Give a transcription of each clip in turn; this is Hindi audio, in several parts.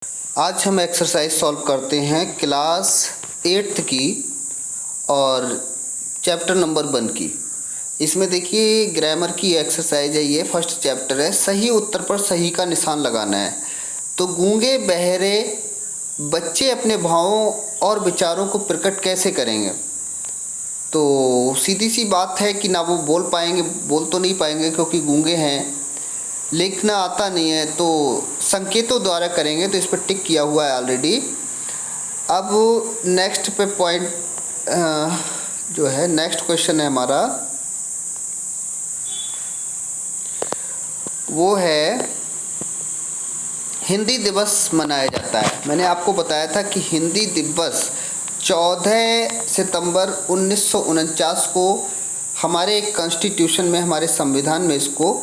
आज हम एक्सरसाइज सॉल्व करते हैं क्लास 8th की और चैप्टर नंबर 1 की। इसमें देखिए ग्रामर की एक्सरसाइज है, ये फर्स्ट चैप्टर है। सही उत्तर पर सही का निशान लगाना है। तो गूंगे बहरे बच्चे अपने भावों और विचारों को प्रकट कैसे करेंगे? तो सीधी सी बात है कि ना वो बोल पाएंगे, बोल तो नहीं पाएंगे क्योंकि गूंगे हैं, लिखना आता नहीं है, तो संकेतों द्वारा करेंगे। तो इस पर टिक किया हुआ है ऑलरेडी। अब नेक्स्ट पे पॉइंट जो है, नेक्स्ट क्वेश्चन है हमारा, वो है हिंदी दिवस मनाया जाता है। मैंने आपको बताया था कि हिंदी दिवस 14 सितंबर 1949 को हमारे कॉन्स्टिट्यूशन में, हमारे संविधान में इसको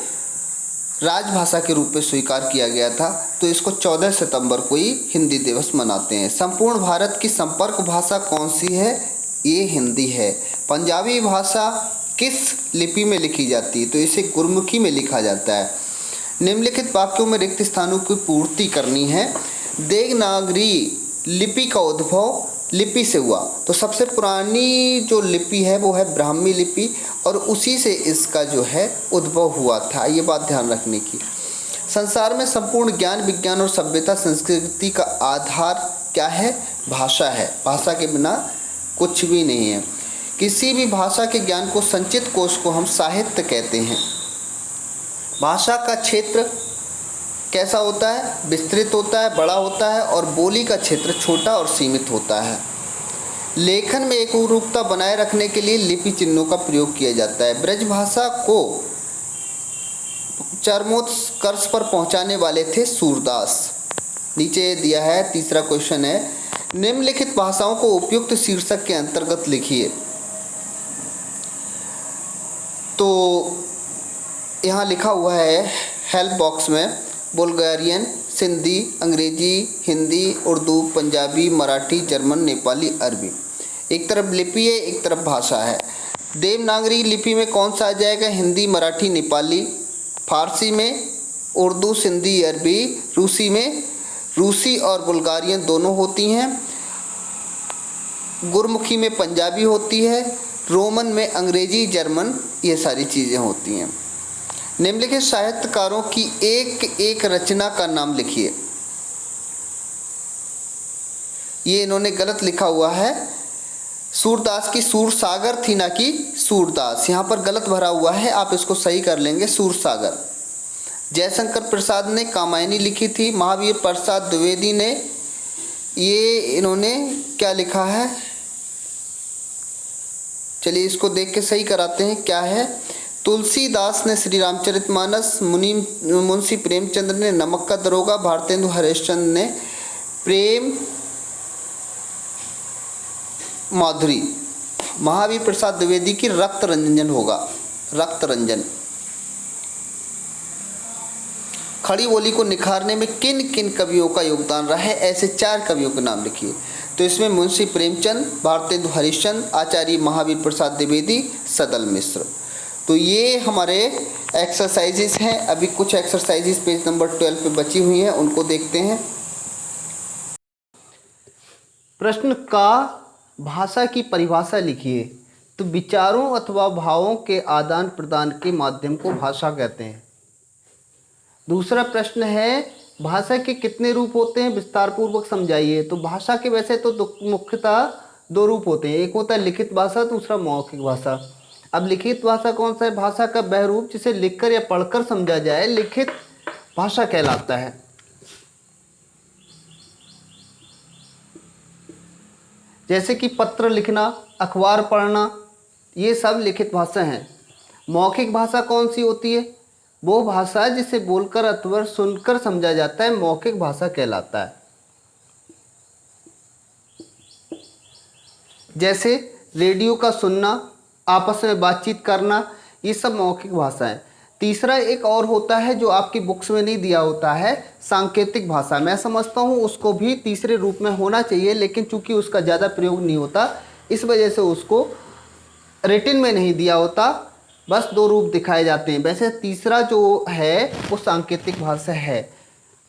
राजभाषा के रूप में स्वीकार किया गया था। तो इसको 14 सितंबर को ही हिंदी दिवस मनाते हैं। संपूर्ण भारत की संपर्क भाषा कौन सी है? ये हिंदी है। पंजाबी भाषा किस लिपि में लिखी जाती है? तो इसे गुरमुखी में लिखा जाता है। निम्नलिखित वाक्यों में रिक्त स्थानों की पूर्ति करनी है। देवनागरी लिपि का उद्भव लिपि से हुआ। तो सबसे पुरानी जो लिपि है वो है ब्राह्मी लिपि, और उसी से इसका जो है उद्भव हुआ था। ये बात ध्यान रखने की। संसार में संपूर्ण ज्ञान, विज्ञान और सभ्यता, संस्कृति का आधार क्या है? भाषा है। भाषा के बिना कुछ भी नहीं है। किसी भी भाषा के ज्ञान को संचित कोश को हम साहित्य कहते हैं। भाषा का क्षेत्र कैसा होता है? विस्तृत होता है, बड़ा होता है, और बोली का क्षेत्र छोटा और सीमित होता है। लेखन में एकरूपता बनाए रखने के लिए लिपि चिन्हों का प्रयोग किया जाता है। ब्रज भाषा को चरमोत्कर्ष पर पहुंचाने वाले थे सूरदास। नीचे दिया है, तीसरा क्वेश्चन है, निम्नलिखित भाषाओं को उपयुक्त शीर्षक के अंतर्गत लिखिए। तो यहाँ लिखा हुआ है हेल्प बॉक्स में, बुल्गारियन, सिंधी, अंग्रेजी, हिंदी, उर्दू, पंजाबी, मराठी, जर्मन, नेपाली, अरबी। एक तरफ लिपि है, एक तरफ भाषा है। देवनागरी लिपि में कौन सा आ जाएगा? हिंदी, मराठी, नेपाली। फारसी में उर्दू, सिंधी, अरबी। रूसी में रूसी और बुल्गारियन दोनों होती हैं। गुरमुखी में पंजाबी होती है। रोमन में अंग्रेजी, जर्मन, ये सारी चीज़ें होती हैं। निम्नलिखित साहित्यकारों की एक एक रचना का नाम लिखिए। ये इन्होंने गलत लिखा हुआ है। सूरदास की सूरसागर थी, ना कि सूरदास। यहाँ पर गलत भरा हुआ है, आप इसको सही कर लेंगे, सूरसागर। जयशंकर प्रसाद ने कामायनी लिखी थी। महावीर प्रसाद द्विवेदी ने, ये इन्होंने क्या लिखा है? चलिए इसको देख के सही कराते हैं, क्या है। तुलसीदास ने श्री रामचरितमानस, मुंशी प्रेमचंद्र ने नमक का दरोगा, भारतेंदु हरिश्चंद्र ने प्रेम माधुरी, महावीर प्रसाद द्विवेदी की रक्त रंजन होगा, रक्त रंजन। खड़ी बोली को निखारने में किन किन कवियों का योगदान रहा है? ऐसे 4 कवियों के नाम लिखिए। तो इसमें मुंशी प्रेमचंद, भारतेंदु हरिश्चंद्र, आचार्य महावीर प्रसाद द्विवेदी, सदल मिश्र। तो ये हमारे एक्सरसाइजेस हैं। अभी कुछ एक्सरसाइजेस पेज नंबर 12 पे बची हुई हैं, उनको देखते हैं। प्रश्न का भाषा की परिभाषा लिखिए। तो विचारों अथवा भावों के आदान प्रदान के माध्यम को भाषा कहते हैं। दूसरा प्रश्न है, भाषा के कितने रूप होते हैं? विस्तार पूर्वक समझाइए। तो भाषा के वैसे तो मुख्यतः 2 रूप होते हैं। एक होता है लिखित भाषा, दूसरा मौखिक भाषा। अब लिखित भाषा कौन सा है? भाषा का वह रूप जिसे लिखकर या पढ़कर समझा जाए, लिखित भाषा कहलाता है। जैसे कि पत्र लिखना, अखबार पढ़ना, ये सब लिखित भाषा हैं। मौखिक भाषा कौन सी होती है? वो भाषा जिसे बोलकर अथवा सुनकर समझा जाता है, मौखिक भाषा कहलाता है। जैसे रेडियो का सुनना, आपस में बातचीत करना, ये सब मौखिक भाषा है। तीसरा एक और होता है जो आपकी बुक्स में नहीं दिया होता है, सांकेतिक भाषा। मैं समझता हूँ उसको भी तीसरे रूप में होना चाहिए, लेकिन चूंकि उसका ज़्यादा प्रयोग नहीं होता, इस वजह से उसको रिटिन में नहीं दिया होता, बस 2 रूप दिखाए जाते हैं। वैसे तीसरा जो है वो सांकेतिक भाषा है।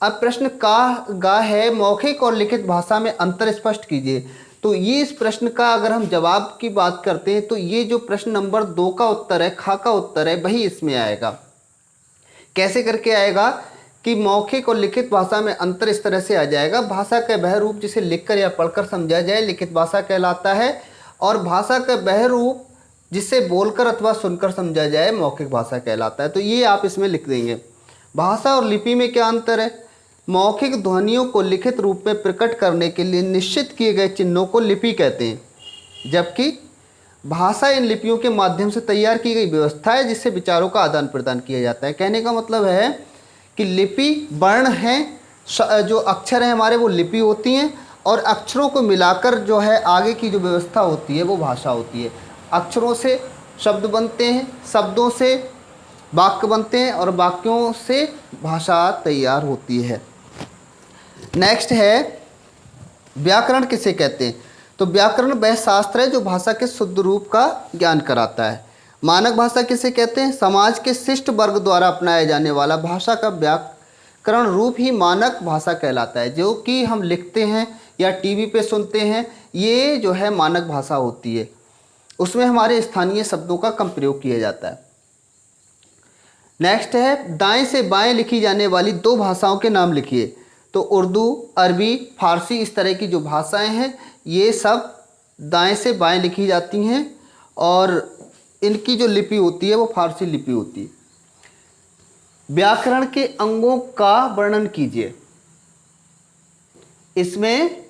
अब प्रश्न का गा है, मौखिक और लिखित भाषा में अंतर स्पष्ट कीजिए। तो ये इस प्रश्न का अगर हम जवाब की बात करते हैं तो ये जो प्रश्न नंबर 2 का उत्तर है, खा का उत्तर है, वही इसमें आएगा। कैसे करके आएगा कि मौखिक और लिखित भाषा में अंतर इस तरह से आ जाएगा, भाषा का वह रूप जिसे लिखकर या पढ़कर समझा जाए लिखित भाषा कहलाता है, और भाषा का वह रूप जिसे बोलकर अथवा सुनकर समझा जाए मौखिक भाषा कहलाता है। तो ये आप इसमें लिख देंगे। भाषा और लिपि में क्या अंतर है? मौखिक ध्वनियों को लिखित रूप में प्रकट करने के लिए निश्चित किए गए चिन्हों को लिपि कहते हैं, जबकि भाषा इन लिपियों के माध्यम से तैयार की गई व्यवस्था है जिससे विचारों का आदान प्रदान किया जाता है। कहने का मतलब है कि लिपि वर्ण हैं, जो अक्षर हैं हमारे वो लिपि होती हैं, और अक्षरों को मिलाकर जो है आगे की जो व्यवस्था होती है वो भाषा होती है। अक्षरों से शब्द बनते हैं, शब्दों से वाक्य बनते हैं, और वाक्यों से भाषा तैयार होती है। नेक्स्ट है व्याकरण किसे कहते हैं? तो व्याकरण वह शास्त्र है जो भाषा के शुद्ध रूप का ज्ञान कराता है। मानक भाषा किसे कहते हैं? समाज के शिष्ट वर्ग द्वारा अपनाया जाने वाला भाषा का व्याकरण रूप ही मानक भाषा कहलाता है। जो कि हम लिखते हैं या टीवी पे सुनते हैं, ये जो है मानक भाषा होती है, उसमें हमारे स्थानीय शब्दों का कम प्रयोग किया जाता है। नेक्स्ट है दाएं से बाएं लिखी जाने वाली 2 भाषाओं के नाम लिखिए। तो उर्दू, अरबी, फारसी, इस तरह की जो भाषाएं हैं ये सब दाएं से बाएं लिखी जाती हैं, और इनकी जो लिपि होती है वो फारसी लिपि होती है। व्याकरण के अंगों का वर्णन कीजिए। इसमें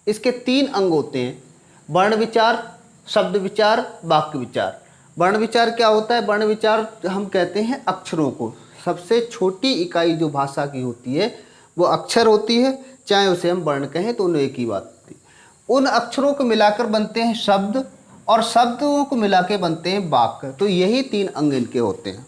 इसके 3 अंग होते हैं, वर्ण विचार, शब्द विचार, वाक्य विचार। वर्ण विचार क्या होता है? वर्ण विचार हम कहते हैं अक्षरों को। सबसे छोटी इकाई जो भाषा की होती है वो अक्षर होती है, चाहे उसे हम वर्ण कहें तो उन्हें एक ही बात होती है। उन अक्षरों को मिलाकर बनते हैं शब्द, और शब्दों को मिला के बनते हैं वाक्य। तो यही 3 अंग इनके होते हैं।